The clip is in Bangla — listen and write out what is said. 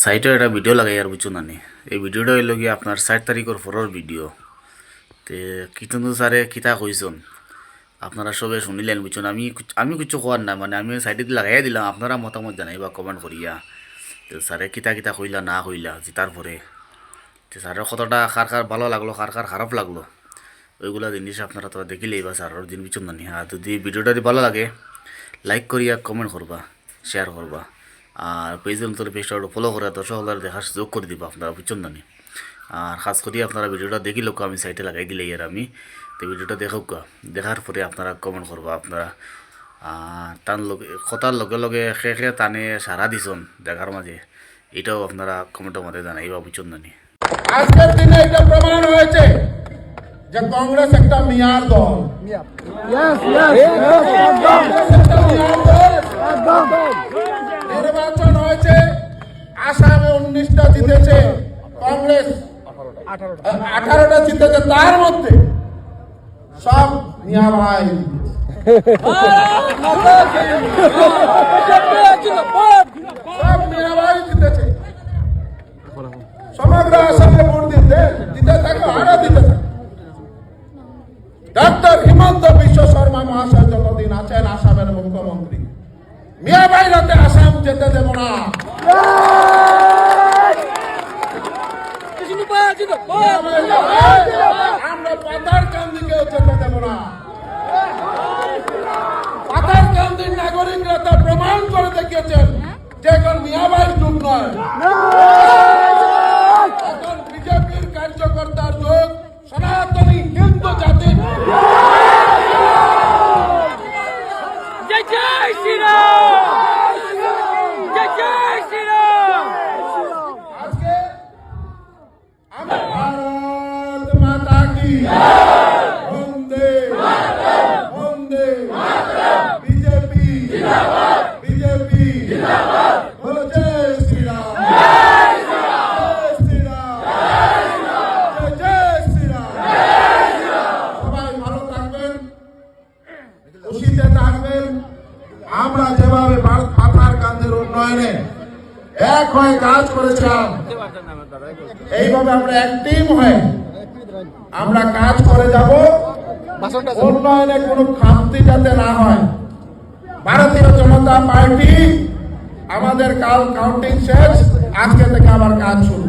সাইটে একটা ভিডিও লাগাই আর বুঝছো নানি এই ভিডিওটা হইল গিয়ে আপনার ৬০ তারিখের পরের ভিডিও তে কিন্তু স্যারে কিতা কইছন আপনারা সবে শুনিলেন বুঝছেন আমি কিছু কোয়ার না মানে আমি সাইডে লাগাইয়া দিলাম আপনারা মতামত জানাইবা কমেন্ট করিয়া তো স্যারে কিতা কিতা কইলা না কইলা জিতার পরে তো স্যারের কতটা কার কার ভালো লাগলো কার কার খারাপ লাগলো ওইগুলা জিনিস আপনারা তো দেখিলেই বা স্যারের দিন বুঝছেন নানি আর যদি ভিডিওটা যদি ভালো লাগে লাইক করিয়া কমেন্ট করবা শেয়ার করবা আর পেজের মতো পেজটা ফলো করে দর্শক দেখার সুযোগ করে দিবা আপনারা বুঝছেন না আর খাস করে আপনারা ভিডিওটা দেখি লোক আমি সাইটে লাগাই দিলে আর আমি তো ভিডিওটা দেখুক দেখার পরে আপনারা কমেন্ট করবা আপনারা তার লগে কথার লগে লগে শেষে টানে সারা দিছন দেখার মাঝে এটাও আপনারা কমেন্টের মধ্যে জানাইবা বুঝছেন না আজকের দিনে এটা প্রমাণ হয়েছে যে কংগ্রেস একটা মিয়ার দল নির্বাচন হয়েছে আসামে 19টা জিতেছে কংগ্রেস 18টা জিতেছে তার মধ্যে সব মিয়া ভাই সব মিয়া ভাই জিতেছে সমগ্র আসামে ভোট দিতে থাকে আরো দিতে থাকে ডক্টর হিমন্ত বিশ্ব শর্মা মহাশয় যতদিন আছেন আসামের মুখ্যমন্ত্রী মিয়া ভাইরাতে আসাম যেতে দেব না আমরা পাতার কান্দিকেও যেতে দেব না পাতার কান্দির নাগরিকরা তা প্রমাণ করে দেখিয়েছেন যে এখন মিয়া ভাই যুগ নয় এখন বিজেপির কার্যকর্তার যুগ সনাতনী হিন্দু জাতি আজকে ভারত মাতা কি বন্দে বন্দে বিজেপি বিজেপি বলো জয় শ্রীরাম জয় শ্রীরাম জয় শ্রীরাম সবাই ভালো থাকবেন খুশিতে থাকবেন আমরা যেভাবে মাথার কান্দের উন্নয়নে এক হয়ে কাজ করেছিলাম এইভাবে আমরা এক টিম হয়ে আমরা কাজ করে যাব উন্নয়নে কোনো খামতি যাতে না হয় ভারতীয় জনতা পার্টি আমাদের কাল কাউন্টিং শেষ আজকে থেকে আবার কাজ শুরু